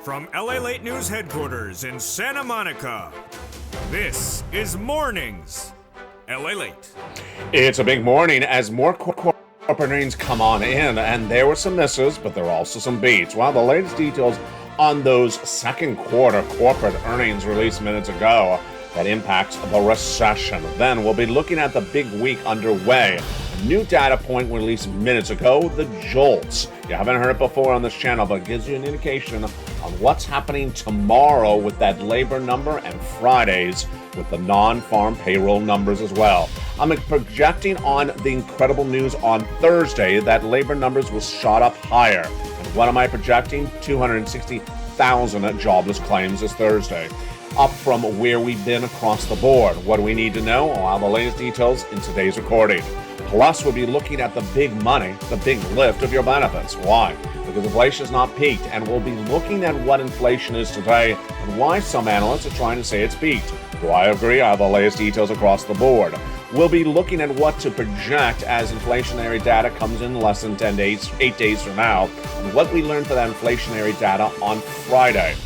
From LALATE News Headquarters in Santa Monica, this is Mornings LALATE. It's a big morning as more corporate earnings come on in, and there were some misses, but there were also some beats. Well, the latest details on those second quarter corporate earnings released minutes ago that impacts the recession. Then we'll be looking at the big week underway. A new data point released minutes ago, the JOLTS. You haven't heard it before on this channel, but it gives you an indication on what's happening tomorrow with that labor number and Fridays with the non-farm payroll numbers as well. I'm projecting on the incredible news on Thursday that labor numbers will shot up higher. And what am I projecting? 260,000 jobless claims this Thursday, up from where we've been across the board. What do we need to know? I'll have the latest details in today's recording. Plus, we'll be looking at the big money, the big lift of your benefits. Why? Because inflation is not peaked, and we'll be looking at what inflation is today and why some analysts are trying to say it's peaked. Do I agree? I have the latest details across the board. We'll be looking at what to project as inflationary data comes in less than 8 days from now, and what we learned for that inflationary data on Friday.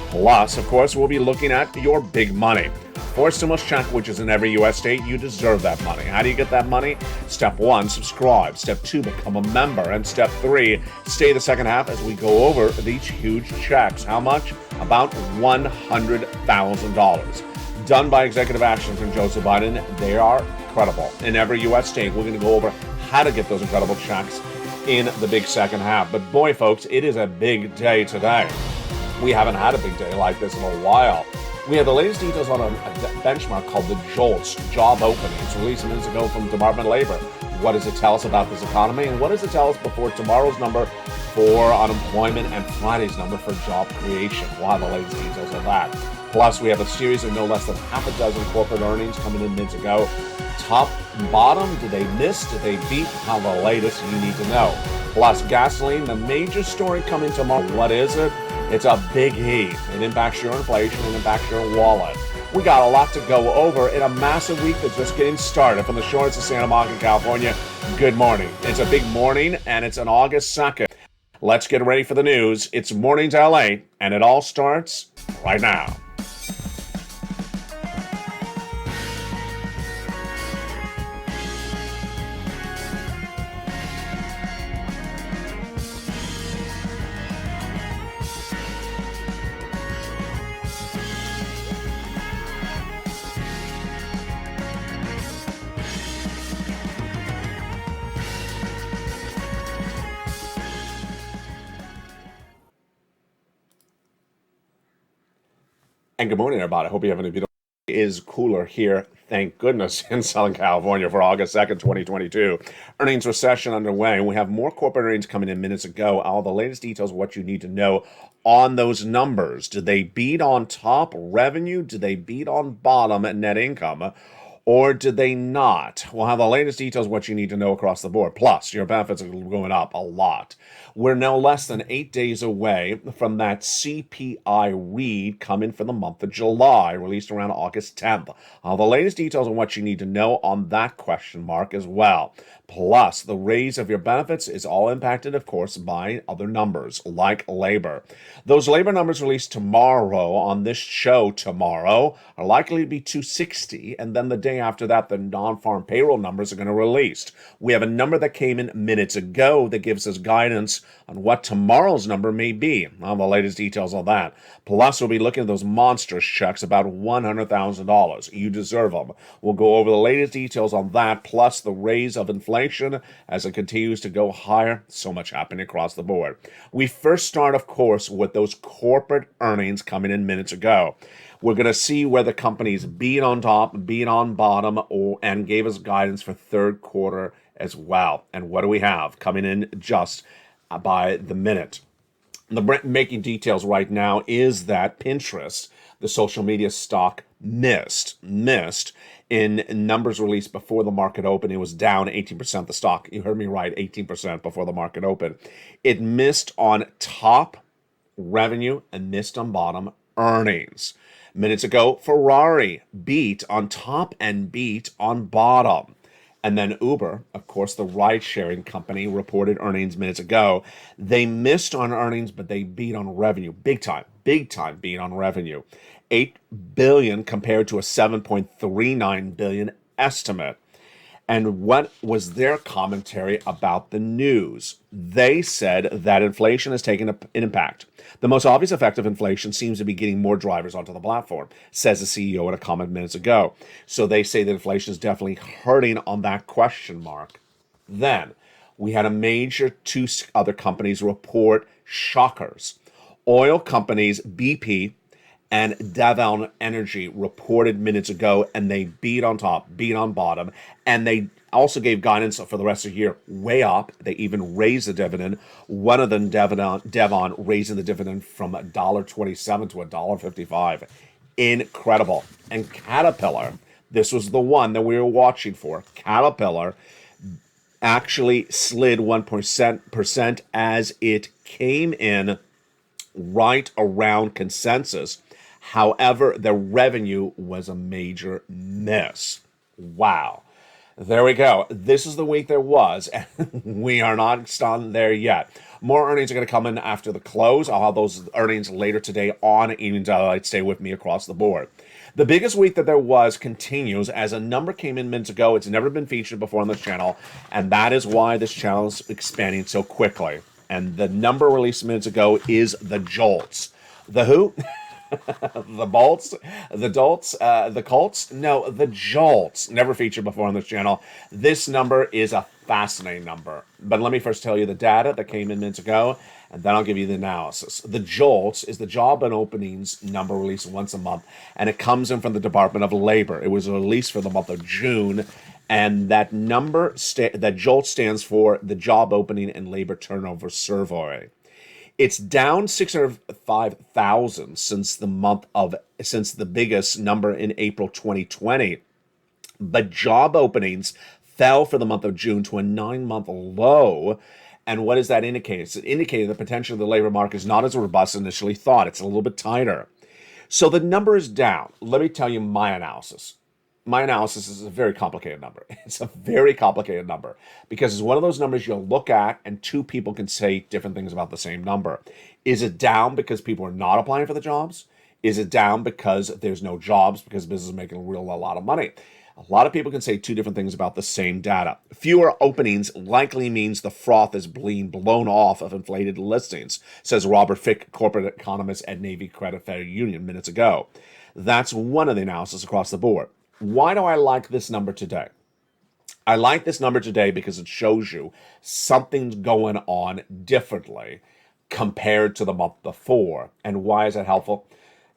Plus, of course, we'll be looking at your big money. For a stimulus check, which is in every U.S. state, you deserve that money. How do you get that money? Step 1, subscribe. Step 2, become a member. And Step 3, stay the second half as we go over these huge checks. How much? About $100,000. Done by executive action from Joseph Biden. They are incredible. In every U.S. state, we're going to go over how to get those incredible checks in the big second half. But boy, folks, it is a big day today. We haven't had a big day like this in a while. We have the latest details on a benchmark called the JOLTS, job openings, released minutes ago from Department of Labor. What does it tell us about this economy? And what does it tell us before tomorrow's number for unemployment and Friday's number for job creation? We'll have the latest details of that. Plus, we have a series of no less than half a dozen corporate earnings coming in minutes ago. Top and bottom, did they miss? Did they beat? How the latest you need to know. Plus, gasoline, the major story coming tomorrow. What is it? It's a big heat. It impacts your inflation, it impacts your wallet. We got a lot to go over in a massive week that's just getting started from the shores of Santa Monica, California. Good morning. It's a big morning, and it's on August 2nd. Let's get ready for the news. It's Mornings LA, and it all starts right now. And good morning, everybody. I hope you're having a beautiful day. It is cooler here, thank goodness, in Southern California for August 2nd, 2022. Earnings recession underway. We have more corporate earnings coming in minutes ago. All the latest details of what you need to know on those numbers. Did they beat on top revenue? Did they beat on bottom net income? Or did they not? We'll have the latest details of what you need to know across the board. Plus, your benefits are going up a lot. We're now less than 8 days away from that CPI read coming for the month of July, released around August 10th. All the latest details on what you need to know on that question mark as well. Plus, the raise of your benefits is all impacted, of course, by other numbers like labor. Those labor numbers released tomorrow on this show tomorrow are likely to be 260, and then the day after that, the non-farm payroll numbers are going to released. We have a number that came in minutes ago that gives us guidance on what tomorrow's number may be. All the latest details on that. Plus, we'll be looking at those monstrous checks, about $100,000. You deserve them. We'll go over the latest details on that, plus the raise of inflation as it continues to go higher. So much happening across the board. We first start, of course, with those corporate earnings coming in minutes ago. We're going to see where the companies beat on top, beat on bottom, and gave us guidance for third quarter as well. And what do we have coming in just by the minute? The making details right now is that Pinterest, the social media stock, missed in numbers released before the market opened. It was down 18%. The stock, you heard me right, 18% before the market opened. It missed on top revenue and missed on bottom earnings. Minutes ago, Ferrari beat on top and beat on bottom. And then Uber, of course, the ride sharing company, reported earnings minutes ago. They missed on earnings, but they beat on revenue. Big time beat on revenue. 8 billion compared to a 7.39 billion estimate. And what was their commentary about the news? They said that inflation has taken an impact. The most obvious effect of inflation seems to be getting more drivers onto the platform, says the CEO in a comment minutes ago. So they say that inflation is definitely hurting on that question mark. Then we had a major two other companies report shockers. Oil companies BP and Devon Energy reported minutes ago, and they beat on top, beat on bottom, and they also gave guidance for the rest of the year way up. They even raised the dividend. One of them, Devon raising the dividend from $1.27 to $1.55. Incredible. And Caterpillar, this was the one that we were watching for. Caterpillar actually slid 1% as it came in right around consensus. However, the revenue was a major miss. Wow. There we go. This is the week there was, and we are not done there yet. More earnings are going to come in after the close. I'll have those earnings later today on Evenings LALATE. Stay with me across the board. The biggest week that there was continues as a number came in minutes ago. It's never been featured before on this channel, and that is why this channel is expanding so quickly. And the number released minutes ago is the Jolts. The who? The bolts, the dolts, the colts? No, the Jolts. Never featured before on this channel. This number is a fascinating number. But let me first tell you the data that came in minutes ago, and then I'll give you the analysis. The Jolts is the job and openings number released once a month, and it comes in from the Department of Labor. It was released for the month of June, and that number, that Jolt stands for the Job Opening and Labor Turnover Survey. It's down 605,000 since the biggest number in April 2020. But job openings fell for the month of June to a 9-month low. And what does that indicate? It's indicating the potential of the labor market is not as robust as initially thought. It's a little bit tighter. So the number is down. Let me tell you my analysis. My analysis is a very complicated number. It's a very complicated number because it's one of those numbers you'll look at and two people can say different things about the same number. Is it down because people are not applying for the jobs? Is it down because there's no jobs because business is making a lot of money? A lot of people can say two different things about the same data. Fewer openings likely means the froth is being blown off of inflated listings, says Robert Fick, corporate economist at Navy Credit Federal Union minutes ago. That's one of the analysis across the board. Why do I like this number today? I like this number today because it shows you something's going on differently compared to the month before. And why is that helpful?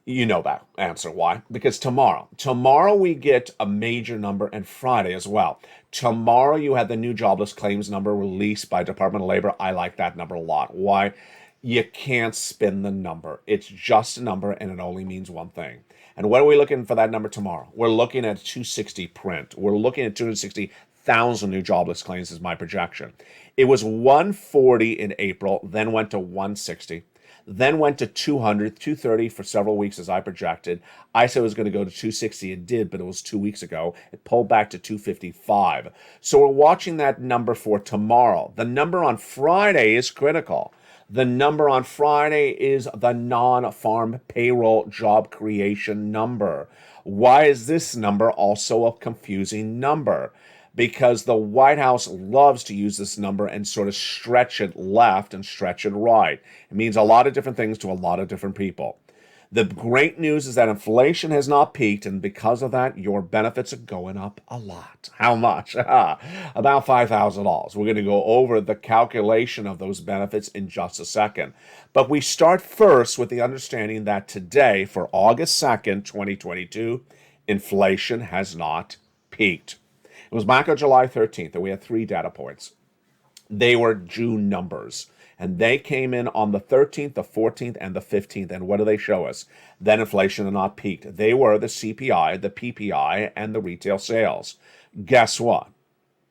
You know that answer. Why? Because tomorrow we get a major number, and Friday as well. Tomorrow you have the new jobless claims number released by Department of Labor. I like that number a lot. Why? You can't spin the number. It's just a number, and it only means one thing. And what are we looking for that number tomorrow? We're looking at 260 print. We're looking at 260,000 new jobless claims is my projection. It was 140 in April, then went to 160, then went to 200, 230 for several weeks as I projected. I said it was going to go to 260. It did, but it was 2 weeks ago. It pulled back to 255. So we're watching that number for tomorrow. The number on Friday is critical. The number on Friday is the non-farm payroll job creation number. Why is this number also a confusing number? Because the White House loves to use this number and sort of stretch it left and stretch it right. It means a lot of different things to a lot of different people. The great news is that inflation has not peaked, and because of that, your benefits are going up a lot. How much? About $5,000. We're going to go over the calculation of those benefits in just a second. But we start first with the understanding that today, for August 2nd, 2022, inflation has not peaked. It was back on July 13th that we had 3 data points. They were June numbers. And they came in on the 13th, the 14th, and the 15th. And what do they show us? That inflation had not peaked. They were the CPI, the PPI, and the retail sales. Guess what?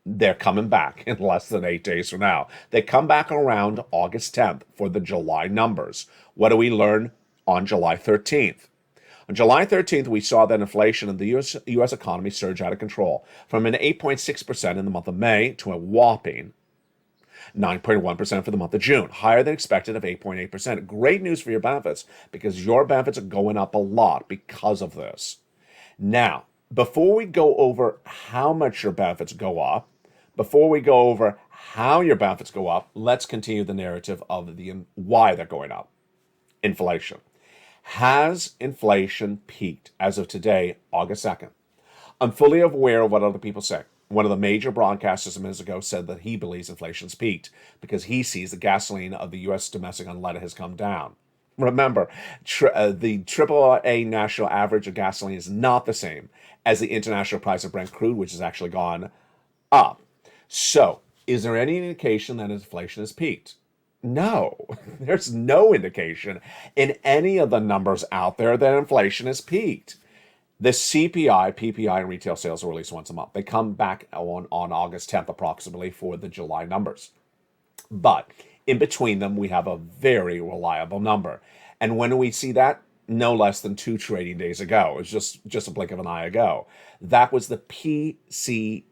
They're coming back in less than 8 days from now. They come back around August 10th for the July numbers. What do we learn on July 13th? On July 13th, we saw that inflation in the U.S. economy surge out of control from an 8.6% in the month of May to a whopping 9.1% for the month of June, higher than expected of 8.8%. Great news for your benefits because your benefits are going up a lot because of this. Now, before we go over how much your benefits go up, before we go over how your benefits go up, let's continue the narrative of why they're going up. Inflation. Has inflation peaked as of today, August 2nd? I'm fully aware of what other people say. One of the major broadcasters a minute ago said that he believes inflation's peaked because he sees the gasoline of the U.S. domestic unleaded has come down. Remember, the AAA national average of gasoline is not the same as the international price of Brent crude, which has actually gone up. So, is there any indication that inflation has peaked? No, there's no indication in any of the numbers out there that inflation has peaked. The CPI, PPI, and retail sales are released once a month. They come back on August 10th approximately for the July numbers. But in between them, we have a very reliable number. And when we see that? No less than 2 trading days ago. It's just a blink of an eye ago. That was the PCE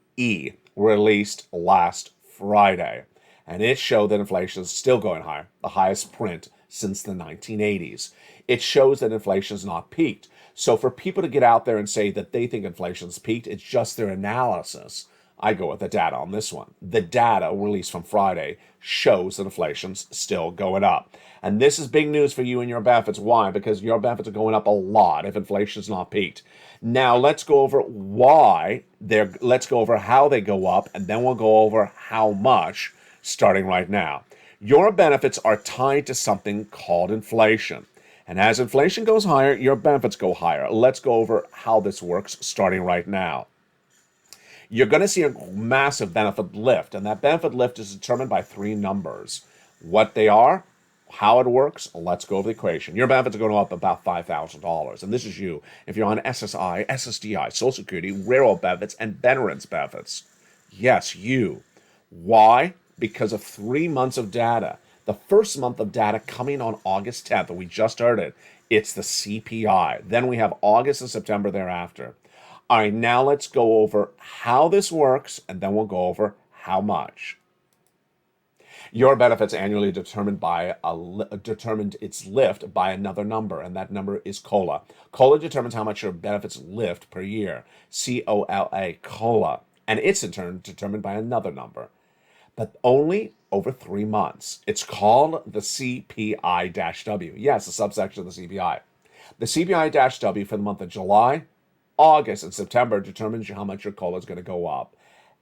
released last Friday. And it showed that inflation is still going higher, the highest print since the 1980s. It shows that inflation is not peaked. So for people to get out there and say that they think inflation's peaked, it's just their analysis. I go with the data on this one. The data released from Friday shows that inflation's still going up. And this is big news for you and your benefits. Why? Because your benefits are going up a lot if inflation's not peaked. Now let's go over let's go over how they go up, and then we'll go over how much starting right now. Your benefits are tied to something called inflation. And as inflation goes higher, your benefits go higher. Let's go over how this works starting right now. You're going to see a massive benefit lift, and that benefit lift is determined by 3 numbers. What they are, how it works, let's go over the equation. Your benefits are going to go up about $5,000, and this is you. If you're on SSI, SSDI, Social Security, railroad benefits, and veterans benefits. Yes, you. Why? Because of 3 months of data. The first month of data coming on August 10th, and we just heard it, it's the CPI. Then we have August and September thereafter. All right, now let's go over how this works, and then we'll go over how much. Your benefits annually determined its lift by another number, and that number is COLA. COLA determines how much your benefits lift per year. COLA, COLA. And it's in turn determined by another number, but only over 3 months. It's called the CPI-W. Yes, a subsection of the CPI. The CPI-W for the month of July, August, and September determines how much your COLA is going to go up.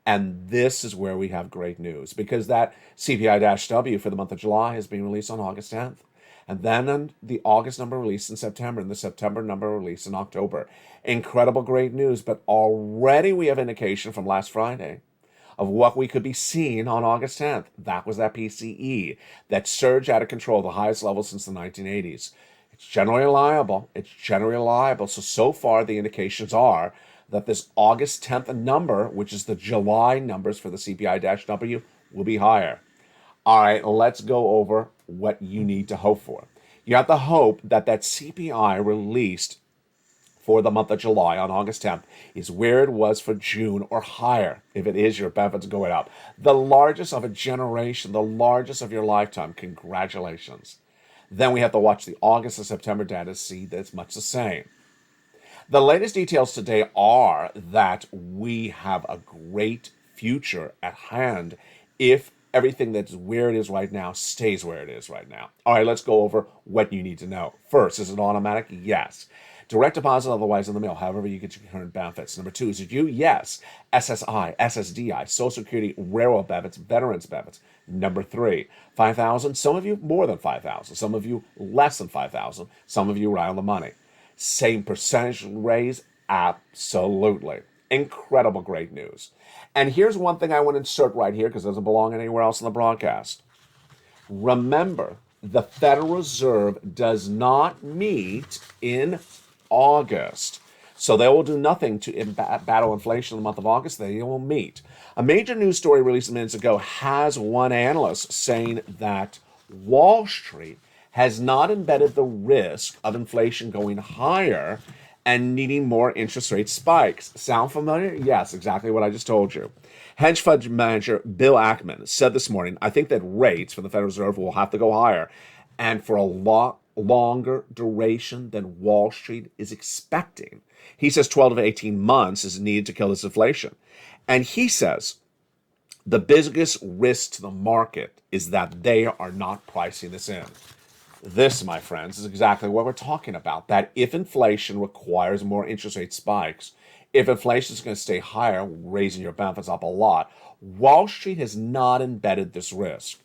And this is where we have great news, because that CPI-W for the month of July has been released on August 10th. And then the August number released in September, and the September number released in October. Incredible great news, but already we have indication from last Friday of what we could be seeing on August 10th. That was that PCE, that surge out of control, the highest level since the 1980s. It's generally reliable. So far, the indications are that this August 10th number, which is the July numbers for the CPI-W, will be higher. All right, let's go over what you need to hope for. You have to hope that CPI released for the month of July on August 10th is where it was for June or higher. If it is, your benefits are going up. The largest of a generation, the largest of your lifetime. Congratulations. Then we have to watch the August and September data to see that it's much the same. The latest details today are that we have a great future at hand if everything that's where it is right now stays where it is right now. All right, let's go over what you need to know. First, is it automatic? Yes. Direct deposit, otherwise in the mail, however you get your current benefits. Number 2, is it you? Yes. SSI, SSDI, Social Security, railroad benefits, veterans benefits. Number 3, 5,000. Some of you more than 5,000. Some of you less than 5,000. Some of you around the money. Same percentage raise? Absolutely. Incredible great news. And here's one thing I want to insert right here because it doesn't belong anywhere else in the broadcast. Remember, the Federal Reserve does not meet in August. So they will do nothing to battle inflation in the month of August. They will meet. A major news story released minutes ago has one analyst saying that Wall Street has not embedded the risk of inflation going higher and needing more interest rate spikes. Sound familiar? Yes, exactly what I just told you. Hedge fund manager Bill Ackman said this morning, I think that rates for the Federal Reserve will have to go higher and for a lot longer duration than Wall Street is expecting. He says 12 to 18 months is needed to kill this inflation. And he says the biggest risk to the market is that they are not pricing this in. This, my friends, is exactly what we're talking about. That if inflation requires more interest rate spikes, if inflation is going to stay higher, raising your benefits up a lot, Wall Street has not embedded this risk.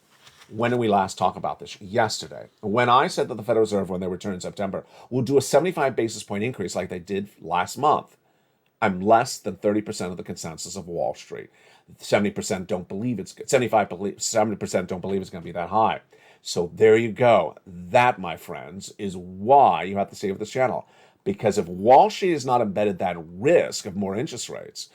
When did we last talk about this? Yesterday. When I said that the Federal Reserve, when they return in September, will do a 75 basis point increase like they did last month, I'm less than 30% of the consensus of Wall Street. 70% don't believe it's good. 70% don't believe it's going to be that high. So there you go. That, my friends, is why you have to stay with this channel. Because if Wall Street has not embedded that risk of more interest rates,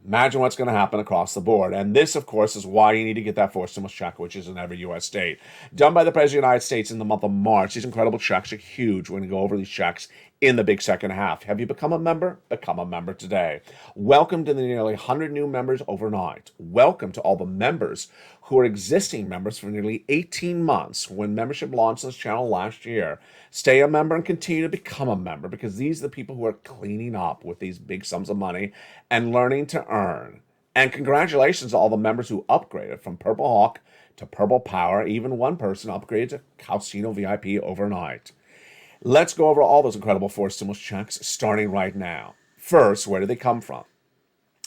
imagine what's going to happen across the board. And this, of course, is why you need to get that forced stimulus check, which is in every U.S. state. Done by the President of the United States in the month of March. These incredible checks are huge. We're going to go over these checks in the big second half. Have you become a member? Become a member today. Welcome to the nearly 100 new members overnight. Welcome to all the members who are existing members for nearly 18 months when membership launched this channel last year. Stay a member and continue to become a member because these are the people who are cleaning up with these big sums of money and learning to earn. And congratulations to all the members who upgraded from Purple Hawk to Purple Power. Even one person upgraded to Calcino VIP overnight. Let's go over all those incredible forced stimulus checks starting right now. First, where did they come from?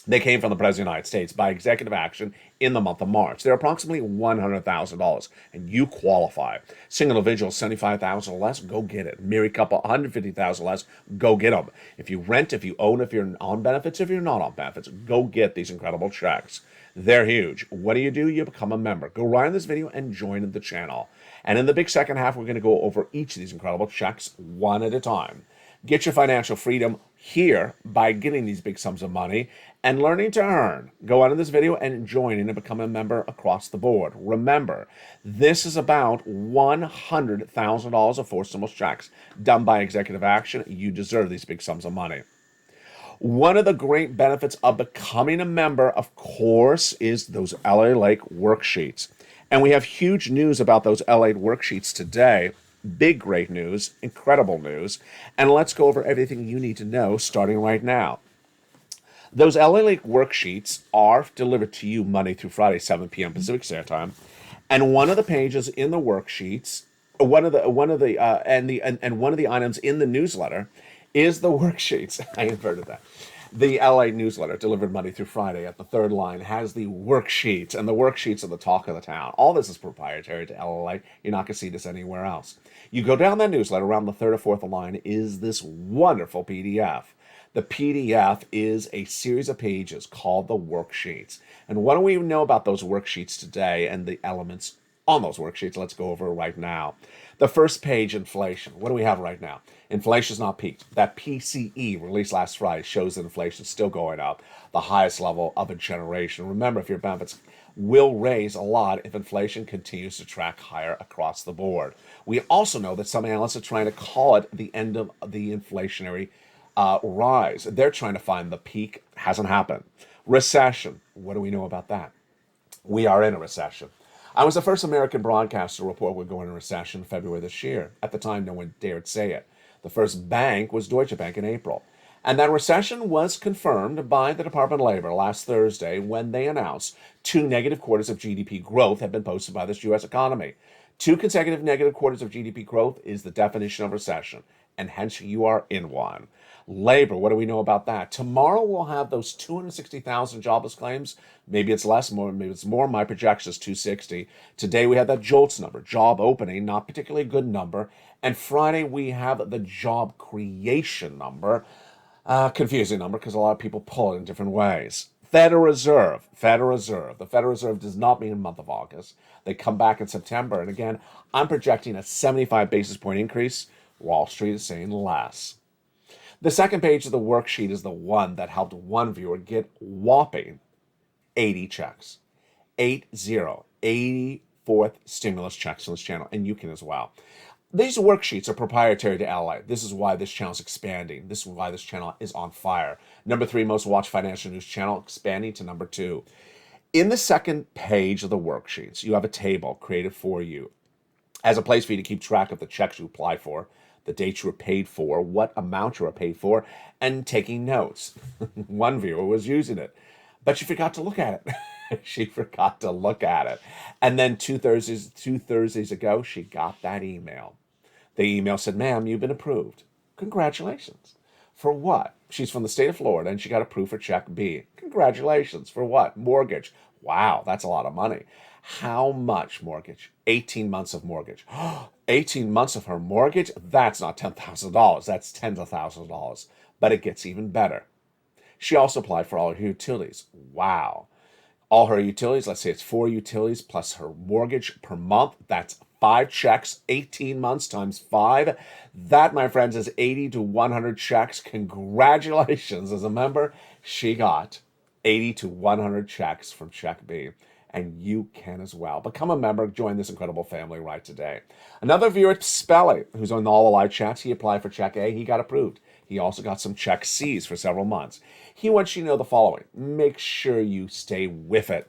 They came from the President of the United States by executive action in the month of March. They're approximately $100,000, and you qualify. Single individual, $75,000 or less, go get it. Married couple, $150,000 or less, go get them. If you rent, if you own, if you're on benefits, if you're not on benefits, go get these incredible checks. They're huge. What do? You become a member. Go right in this video and join the channel. And in the big second half, we're going to go over each of these incredible checks one at a time. Get your financial freedom here by getting these big sums of money and learning to earn. Go on in this video and join in and become a member across the board. Remember, this is about $100,000 of forced stimulus checks done by executive action. You deserve these big sums of money. One of the great benefits of becoming a member, of course, is those LALATE worksheets. And we have huge news about those LALATE worksheets today. Big, great news, incredible news. And let's go over everything you need to know starting right now. Those LALATE worksheets are delivered to you Monday through Friday, 7 p.m. Pacific Standard Time. And one of the pages in the worksheets, one of the items in the newsletter is the worksheets. I inverted that. The LA newsletter, delivered Monday through Friday at the third line, has the worksheets, and the worksheets are the talk of the town. All this is proprietary to LA. You're not going to see this anywhere else. You go down that newsletter, around the third or fourth line is this wonderful PDF. The PDF is a series of pages called the worksheets. And what do we know about those worksheets today and the elements on those worksheets? Let's go over right now. The first page, inflation. What do we have right now? Inflation's not peaked. That PCE released last Friday shows that inflation is still going up, the highest level of a generation. Remember, if your benefits will raise a lot if inflation continues to track higher across the board. We also know that some analysts are trying to call it the end of the inflationary rise. They're trying to find the peak. Hasn't happened. Recession. What do we know about that? We are in a recession. I was the first American broadcaster to report we're going into recession in February this year. At the time, no one dared say it. The first bank was Deutsche Bank in April. And that recession was confirmed by the Department of Labor last Thursday when they announced 2 negative quarters of GDP growth have been posted by this U.S. economy. 2 consecutive negative quarters of GDP growth is the definition of recession, and hence you are in one. Labor, what do we know about that? Tomorrow we'll have those 260,000 jobless claims. Maybe it's less, maybe it's more. My projection is 260. Today we have that JOLTS number, job opening, not particularly a good number. And Friday we have the job creation number. Confusing number because a lot of people pull it in different ways. Federal Reserve. The Federal Reserve does not mean in the month of August. They come back in September. And again, I'm projecting a 75 basis point increase. Wall Street is saying less. The second page of the worksheet is the one that helped one viewer get whopping 80 checks. 84th stimulus checks on this channel, and you can as well. These worksheets are proprietary to LA. This is why this channel is expanding. This is why this channel is on fire. Number 3 most watched financial news channel, expanding to number 2. In the second page of the worksheets, you have a table created for you as a place for you to keep track of the checks you applied for, the dates you were paid for, what amount you were paid for, and taking notes. One viewer was using it, but she forgot to look at it. She forgot to look at it. And then two Thursdays ago, she got that email. The email said, "Ma'am, you've been approved. Congratulations." For what? She's from the state of Florida and she got approved for check B. Congratulations. For what? Mortgage. Wow, that's a lot of money. How much mortgage? 18 months of mortgage. 18 months of her mortgage? That's not $10,000. That's tens of thousands of dollars. But it gets even better. She also applied for all her utilities. Wow. All her utilities, let's say it's 4 utilities plus her mortgage per month. That's 5 checks, 18 months times 5. That, my friends, is 80 to 100 checks. Congratulations. As a member, she got 80 to 100 checks from Check B. And you can as well. Become a member. Join this incredible family right today. Another viewer, Spelly, who's on all the live chats, he applied for Check A. He got approved. He also got some Check C's for several months. He wants you to know the following. Make sure you stay with it.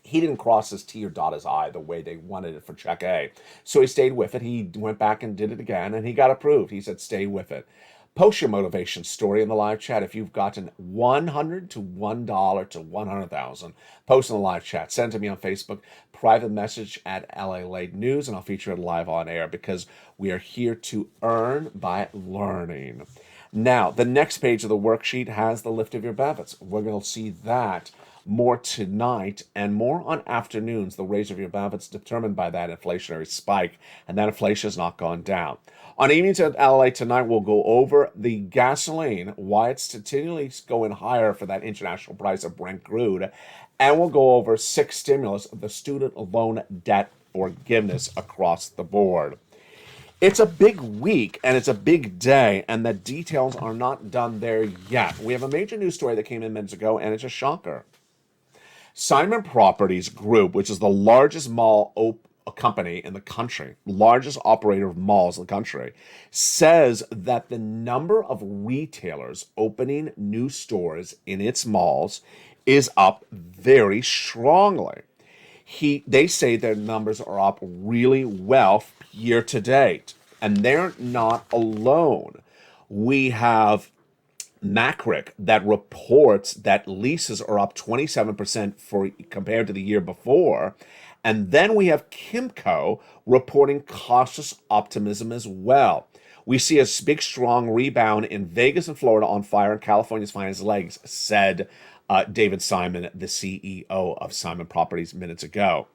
He didn't cross his T or dot his I the way they wanted it for Check A. So he stayed with it. He went back and did it again, and he got approved. He said, stay with it. Post your motivation story in the live chat. If you've gotten $100 to $1 to 100,000, post in the live chat. Send it to me on Facebook, private message at LALATE News, and I'll feature it live on air because we are here to earn by learning. Now, the next page of the worksheet has the lift of your benefits. We're going to see that more tonight and more on afternoons. The raise of your benefits determined by that inflationary spike, and that inflation has not gone down. On Evenings at LA tonight, we'll go over the gasoline, why it's continually going higher for that international price of Brent crude, and we'll go over 6 stimulus of the student loan debt forgiveness across the board. It's a big week and it's a big day, and the details are not done there yet. We have a major news story that came in minutes ago, and it's a shocker. Simon Properties Group, which is the largest mall company in the country, largest operator of malls in the country, says that the number of retailers opening new stores in its malls is up very strongly. They say their numbers are up really well year to date, and they're not alone. We have Macric that reports that leases are up 27% compared to the year before. And then we have Kimco reporting cautious optimism as well. We see a big, strong rebound in Vegas and Florida on fire, and California's finest legs, said David Simon, the CEO of Simon Properties, minutes ago.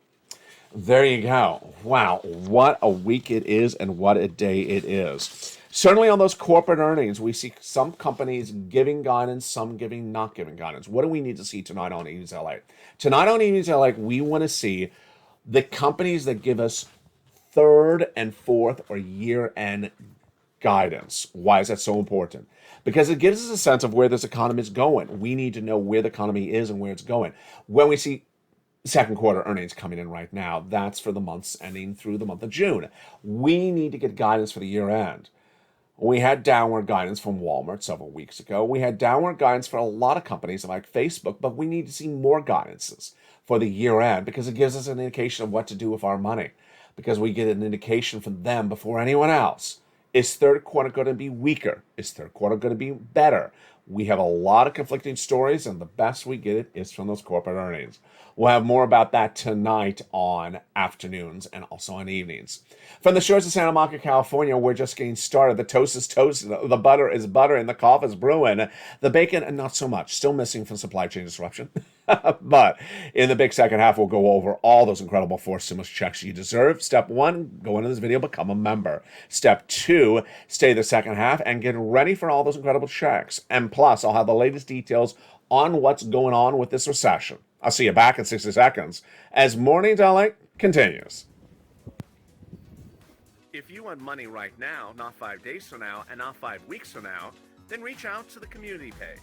There you go. Wow, what a week it is and what a day it is. Certainly on those corporate earnings, we see some companies giving guidance, some not giving guidance. What do we need to see tonight on Evenings LA? Tonight on Evenings LA, we want to see the companies that give us third and fourth or year-end guidance. Why is that so important? Because it gives us a sense of where this economy is going. We need to know where the economy is and where it's going. When we see second quarter earnings coming in right now, that's for the months ending through the month of June. We need to get guidance for the year end. We had downward guidance from Walmart several weeks ago. We had downward guidance for a lot of companies like Facebook, but we need to see more guidances for the year end because it gives us an indication of what to do with our money, because we get an indication from them before anyone else. Is third quarter going to be weaker? Is third quarter going to be better? We have a lot of conflicting stories, and the best we get it is from those corporate earnings. We'll have more about that tonight on afternoons and also on evenings. From the shores of Santa Monica, California, we're just getting started. The toast is toasted, the butter is butter, and the coffee is brewing. The bacon, not so much. Still missing from supply chain disruption. But in the big second half, we'll go over all those incredible 4 stimulus checks you deserve. Step 1, go into this video, become a member. Step 2, stay the second half and get ready for all those incredible checks. And plus, I'll have the latest details on what's going on with this recession. I'll see you back in 60 seconds as Mornings LA continues. If you want money right now, not 5 days from now, and not 5 weeks from now, then reach out to the community page.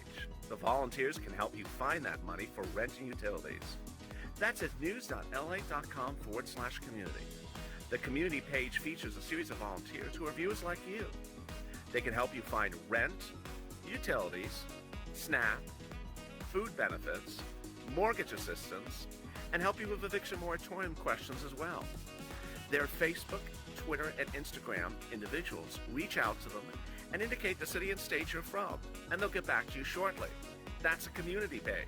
The volunteers can help you find that money for rent and utilities. That's at news.la.com/community. The community page features a series of volunteers who are viewers like you. They can help you find rent, utilities, SNAP, food benefits, mortgage assistance, and help you with eviction moratorium questions as well. Their Facebook, Twitter, and Instagram individuals reach out to them and indicate the city and state you're from, and they'll get back to you shortly. That's a community page.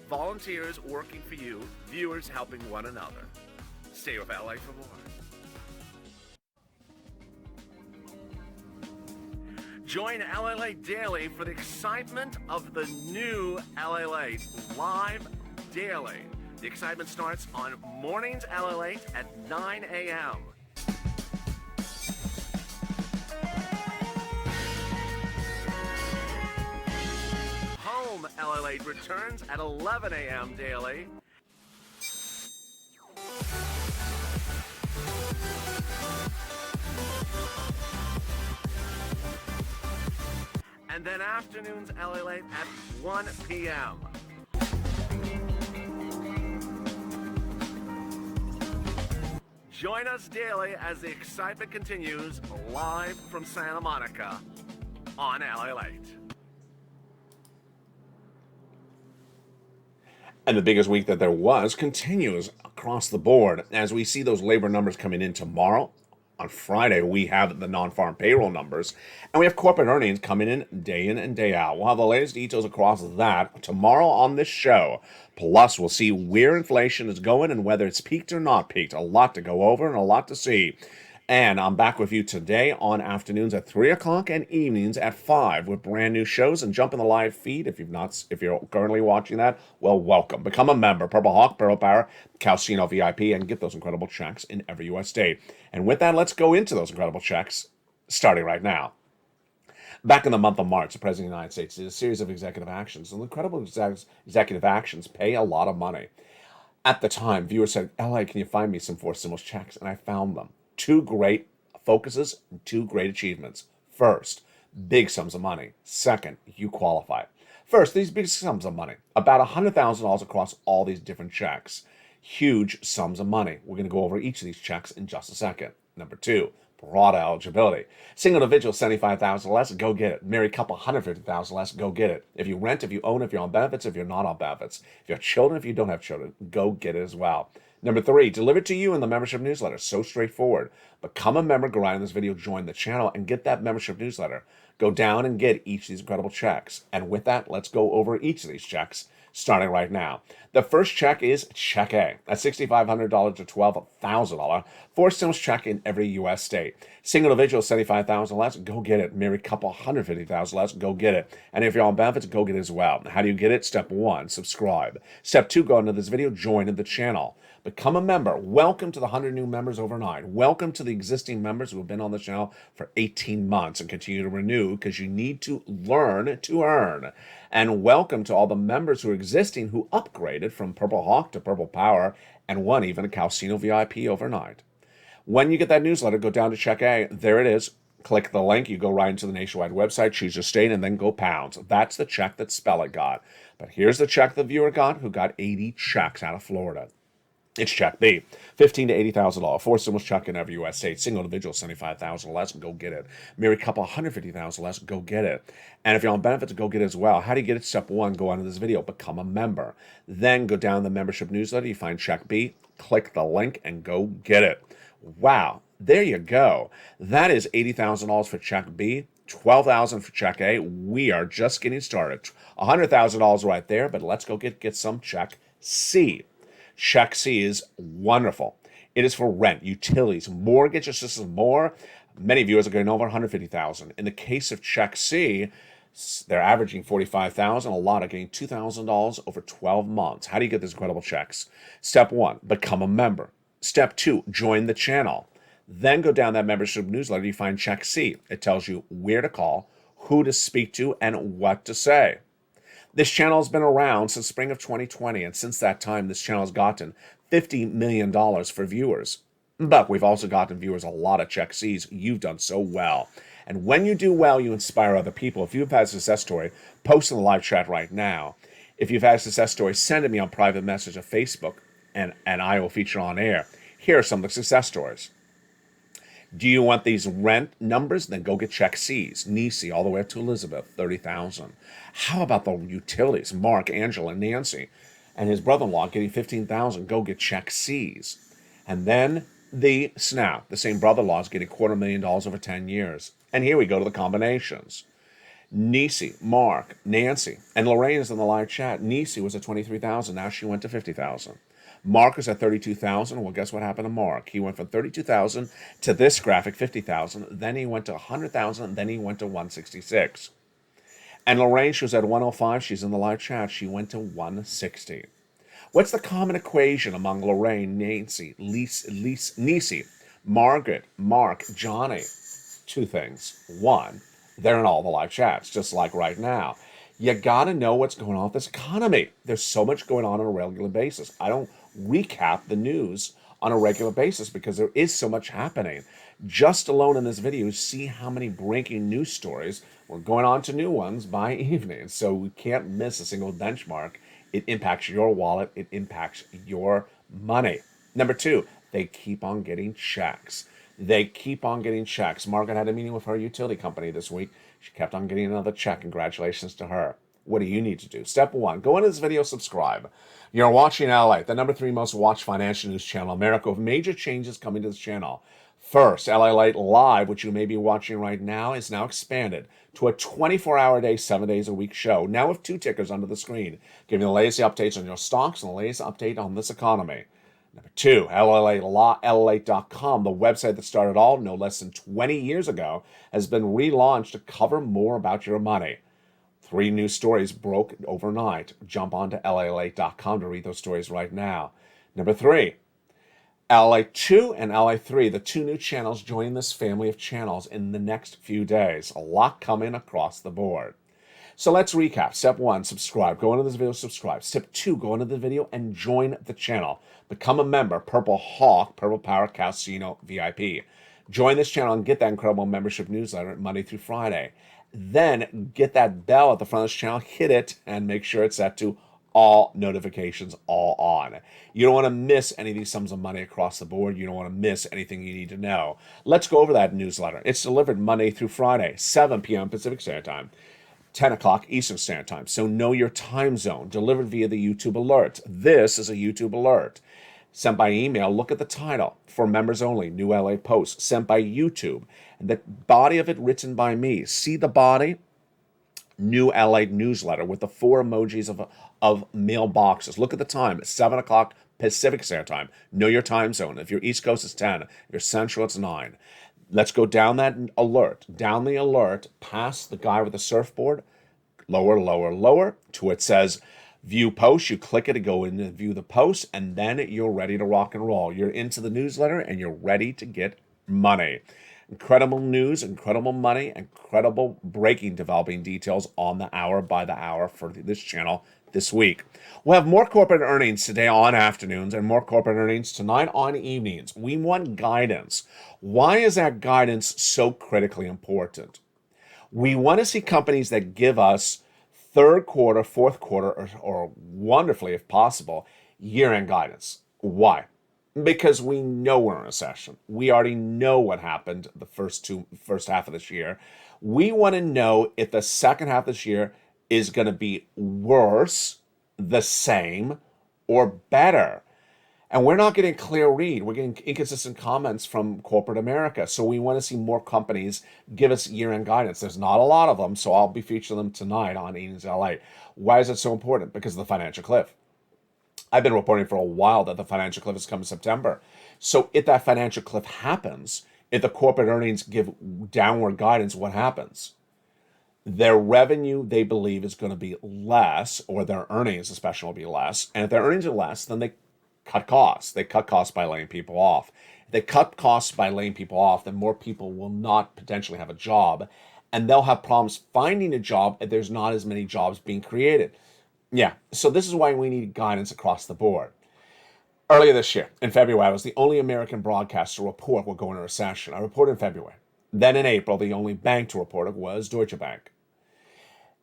Volunteers working for you, viewers helping one another. Stay with LA for more. Join LALATE Daily for the excitement of the new LALATE live daily. The excitement starts on Mornings LALATE at 9 a.m. Home LALATE returns at 11 a.m. daily. And then afternoons LALATE at 1 p.m. Join us daily as the excitement continues live from Santa Monica on LALATE. And the biggest week that there was continues across the board as we see those labor numbers coming in tomorrow. On Friday, we have the non-farm payroll numbers, and we have corporate earnings coming in and day out. We'll have the latest details across that tomorrow on this show. Plus, we'll see where inflation is going and whether it's peaked or not peaked. A lot to go over and a lot to see. And I'm back with you today on afternoons at 3 o'clock and evenings at 5 with brand new shows. And jump in the live feed if you're currently watching that. Well, welcome. Become a member. Purple Hawk, Purple Power, Calcino VIP, and get those incredible checks in every U.S. state. And with that, let's go into those incredible checks starting right now. Back in the month of March, the President of the United States did a series of executive actions. And the incredible executive actions pay a lot of money. At the time, viewers said, "L.A., can you find me some 4 stimulus checks?" And I found them. 2 great focuses and 2 great achievements. First, big sums of money. Second, you qualify. First, these big sums of money, about $100,000 across all these different checks. Huge sums of money. We're going to go over each of these checks in just a second. Number 2, broad eligibility. Single individual, $75,000 less, go get it. Married couple, $150,000 less, go get it. If you rent, if you own, if you're on benefits, if you're not on benefits. If you have children, if you don't have children, go get it as well. Number 3, delivered to you in the membership newsletter. So straightforward. Become a member, go right in this video, join the channel, and get that membership newsletter. Go down and get each of these incredible checks. And with that, let's go over each of these checks, starting right now. The first check is Check A. That's $6,500 to $12,000. 4 stimulus check in every U.S. state. Single individual, $75,000 less, go get it. Married couple, $150,000 less, go get it. And if you're on benefits, go get it as well. How do you get it? Step 1, subscribe. Step 2, go into this video, join the channel. Become a member. Welcome to the 100 new members overnight. Welcome to the existing members who have been on the channel for 18 months and continue to renew because you need to learn to earn. And welcome to all the members who are existing who upgraded from Purple Hawk to Purple Power and won even a Calcino VIP overnight. When you get that newsletter, go down to Check A. There it is. Click the link. You go right into the nationwide website, choose your state, and then go pounds. That's the check that Spell got. But here's the check the viewer got who got 80 checks out of Florida. It's Check B, $15,000 to $80,000. 4 stimulus check in every U.S. state. Single individual, $75,000 less, go get it. Married couple, $150,000 less, go get it. And if you're on benefits, go get it as well. How do you get it? Step 1, go onto this video, become a member. Then go down the membership newsletter. You find Check B, click the link, and go get it. Wow, there you go. That is $80,000 for Check B. $12,000 for Check A. We are just getting started. $100,000 right there, but let's go get some Check C. Check C is wonderful. It is for rent, utilities, mortgage assistance, more. Many viewers are getting over $150,000. In the case of Check C, they're averaging $45,000. A lot are getting $2,000 over 12 months. How do you get these incredible checks? Step 1, become a member. Step 2, join the channel. Then go down that membership newsletter. You find Check C. It tells you where to call, who to speak to, and what to say. This channel has been around since spring of 2020, and since that time, this channel has gotten $50 million for viewers. But we've also gotten viewers a lot of Check C's. You've done so well. And when you do well, you inspire other people. If you've had a success story, post in the live chat right now. If you've had a success story, send it me on private message of Facebook, and I will feature on air. Here are some of the success stories. Do you want these rent numbers? Then go get check C's. Nisi, all the way up to Elizabeth, 30,000. How about the utilities? Mark, Angela, Nancy, and his brother-in-law getting 15,000. Go get check C's. And then the SNAP, the same brother-in-law is getting $250,000 over 10 years. And here we go to the combinations. Nisi, Mark, Nancy, and Lorraine is in the live chat. Nisi was at 23,000. Now she went to 50,000. Mark was at 32,000. Well, guess what happened to Mark? He went from 32,000 to this graphic, 50,000. Then he went to 100,000. Then he went to 166. And Lorraine, she was at 105. She's in the live chat. She went to 160. What's the common equation among Lorraine, Nancy, Nisi, Margaret, Mark, Johnny? Two things. One, they're in all the live chats, just like right now. You got to know what's going on with this economy. There's so much going on a regular basis. I don't recap the news on a regular basis because there is so much happening. Just alone in this video, see how many breaking news stories. We're going on to new ones by evening, so we can't miss a single benchmark. It impacts your wallet. It impacts your money. Number two, they keep on getting checks. They keep on getting checks. Margaret had a meeting with her utility company this week. She kept on getting another check. Congratulations to her. What do you need to do? Step one, go into this video, subscribe. You're watching LALATE, the number 3 most watched financial news channel in America, with major changes coming to this channel. First, LALATE Live, which you may be watching right now, is now expanded to a 24-hour day, 7 days a week show, now with 2 tickers under the screen, giving you the latest updates on your stocks and the latest update on this economy. Number 2, LALATE.com, the website that started all no less than 20 years ago, has been relaunched to cover more about your money. 3 new stories broke overnight. Jump onto LALATE.com to read those stories right now. Number 3, LA2 and LA3, the 2 new channels, join this family of channels in the next few days. A lot coming across the board. So let's recap. Step 1, subscribe. Go into this video, subscribe. Step 2, go into the video and join the channel. Become a member, Purple Hawk, Purple Power Casino VIP. Join this channel and get that incredible membership newsletter Monday through Friday. Then get that bell at the front of this channel, hit it, and make sure it's set to all notifications, all on. You don't want to miss any of these sums of money across the board. You don't want to miss anything you need to know. Let's go over that newsletter. It's delivered Monday through Friday, 7 p.m. Pacific Standard Time, 10 o'clock Eastern Standard Time. So know your time zone. Delivered via the YouTube alert. This is a YouTube alert. Sent by email, look at the title. For members only, new LA post. Sent by YouTube. And the body of it written by me. See the body? New LA newsletter with the 4 emojis of mailboxes. Look at the time. It's 7 o'clock Pacific Standard Time. Know your time zone. If you're East Coast, it's 10. If you're Central, it's 9. Let's go down that alert. Down the alert, past the guy with the surfboard. Lower, lower, lower, to it says view post. You click it to go in and view the post, and then you're ready to rock and roll. You're into the newsletter, and you're ready to get money. Incredible news, incredible money, incredible breaking developing details on the hour by the hour for this channel this week. We'll have more corporate earnings today on afternoons and more corporate earnings tonight on evenings. We want guidance. Why is that guidance so critically important? We want to see companies that give us third quarter, fourth quarter, or wonderfully, if possible, year-end guidance. Why? Because we know we're in a recession. We already know what happened the first half of this year. We want to know if the second half of this year is going to be worse, the same, or better. And we're not getting a clear read. We're getting inconsistent comments from corporate America. So we want to see more companies give us year-end guidance. There's not a lot of them, so I'll be featuring them tonight on Eden's LA. Why is it so important? Because of the financial cliff. I've been reporting for a while that the financial cliff is coming in September. So if that financial cliff happens, if the corporate earnings give downward guidance, what happens? Their revenue, they believe, is going to be less, or their earnings especially will be less. And if their earnings are less, then they cut costs. They cut costs by laying people off. If they cut costs by laying people off, then more people will not potentially have a job, and they'll have problems finding a job if there's not as many jobs being created. Yeah, so this is why we need guidance across the board. Earlier this year, in February, I was the only American broadcaster to report we're going into recession. I reported in February. Then in April, the only bank to report it was Deutsche Bank.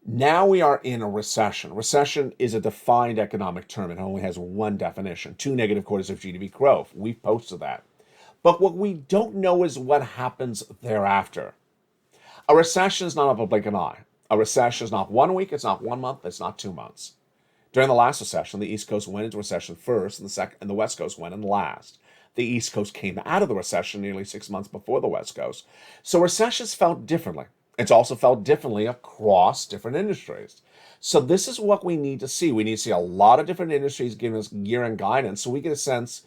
Now we are in a recession. Recession is a defined economic term. It only has one definition: 2 negative quarters of GDP growth. We've posted that. But what we don't know is what happens thereafter. A recession is not up a blink of an eye. A recession is not 1 week, it's not 1 month, it's not 2 months. During the last recession, the East Coast went into recession first, and the West Coast went in last. The East Coast came out of the recession nearly 6 months before the West Coast. So recessions felt differently. It's also felt differently across different industries. So this is what we need to see. We need to see a lot of different industries giving us year-end guidance so we get a sense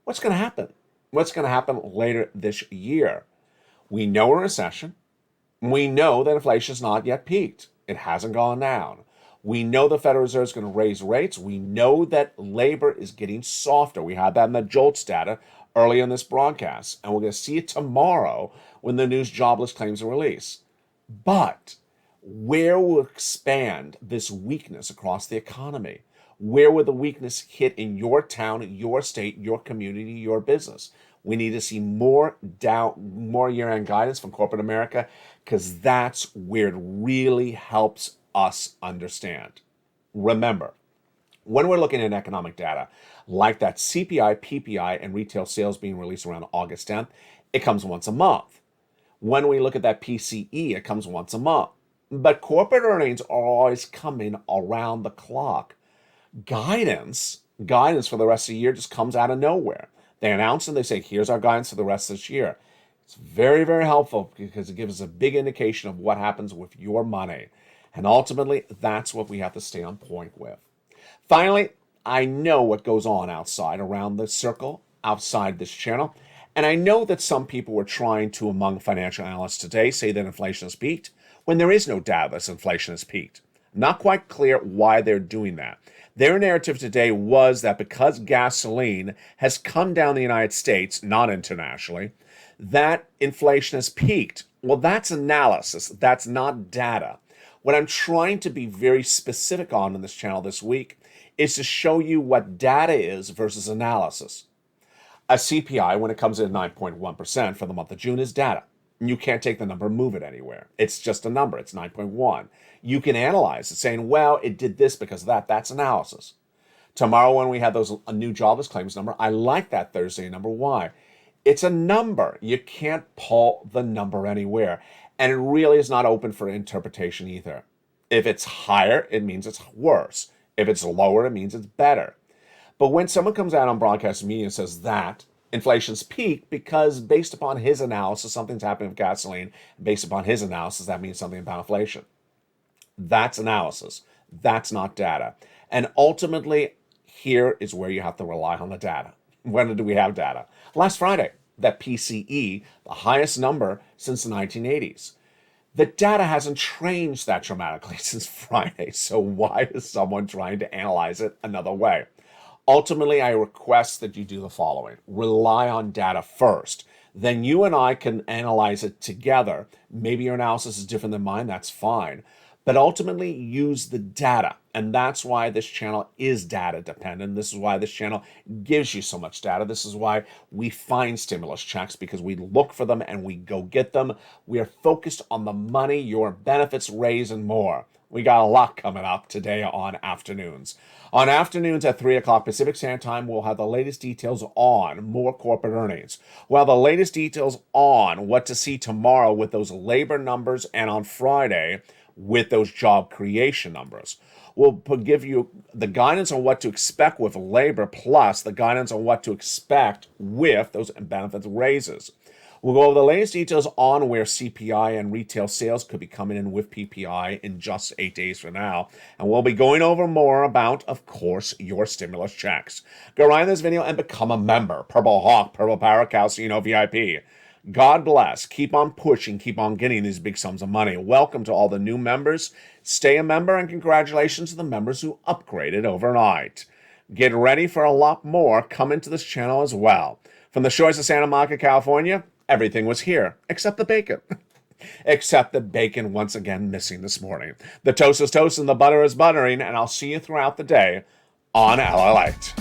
what's going to happen. What's going to happen later this year. We know we're in a recession. We know that inflation has not yet peaked. It hasn't gone down. We know the Federal Reserve is going to raise rates. We know that labor is getting softer. We had that in the JOLTS data early in this broadcast, and we're going to see it tomorrow when the news jobless claims are released. But where will expand this weakness across the economy? Where will the weakness hit in your town, your state, your community, your business? We need to see more year-end guidance from corporate America, because that's where it really helps us understand. Remember, when we're looking at economic data like that CPI, PPI, and retail sales being released around August 10th, it comes once a month. When we look at that PCE, it comes once a month. But corporate earnings are always coming around the clock. Guidance for the rest of the year just comes out of nowhere. They announce and they say, here's our guidance for the rest of this year. It's very, very helpful because it gives us a big indication of what happens with your money. And ultimately, that's what we have to stay on point with. Finally, I know what goes on outside around the circle, outside this channel. And I know that some people were trying to, among financial analysts today, say that inflation has peaked when there is no data that inflation has peaked. Not quite clear why they're doing that. Their narrative today was that because gasoline has come down in the United States, not internationally, that inflation has peaked. Well, that's analysis. That's not data. What I'm trying to be very specific on in this channel this week is to show you what data is versus analysis. A CPI, when it comes in at 9.1% for the month of June, is data. You can't take the number and move it anywhere. It's just a number. It's 9.1. You can analyze it, saying, well, it did this because of that. That's analysis. Tomorrow when we have those new jobless claims number, I like that Thursday number. Why? It's a number. You can't pull the number anywhere. And it really is not open for interpretation either. If it's higher, it means it's worse. If it's lower, it means it's better. But when someone comes out on broadcast media and says that inflation's peaked because based upon his analysis, something's happening with gasoline, based upon his analysis, that means something about inflation. That's analysis. That's not data. And ultimately, here is where you have to rely on the data. When do we have data? Last Friday, that PCE, the highest number since the 1980s. The data hasn't changed that dramatically since Friday, so why is someone trying to analyze it another way? Ultimately, I request that you do the following. Rely on data first. Then you and I can analyze it together. Maybe your analysis is different than mine, that's fine. But ultimately, use the data. And that's why this channel is data dependent. This is why this channel gives you so much data. This is why we find stimulus checks, because we look for them and we go get them. We are focused on the money, your benefits, raise, and more. We got a lot coming up today on afternoons. On afternoons at 3 o'clock Pacific Standard Time, we'll have the latest details on more corporate earnings. We'll have the latest details on what to see tomorrow with those labor numbers, and on Friday with those job creation numbers. We'll give you the guidance on what to expect with labor, plus the guidance on what to expect with those benefits raises. We'll go over the latest details on where CPI and retail sales could be coming in with PPI in just 8 days from now. And we'll be going over more about, of course, your stimulus checks. Go right in this video and become a member. Purple Hawk, Purple Power, Calcino VIP. God bless. Keep on pushing. Keep on getting these big sums of money. Welcome to all the new members. Stay a member, and congratulations to the members who upgraded overnight. Get ready for a lot more coming to this channel as well. From the shores of Santa Monica, California, everything was here except the bacon. Except the bacon once again missing this morning. The toast is toast and the butter is buttering, and I'll see you throughout the day on LALATE.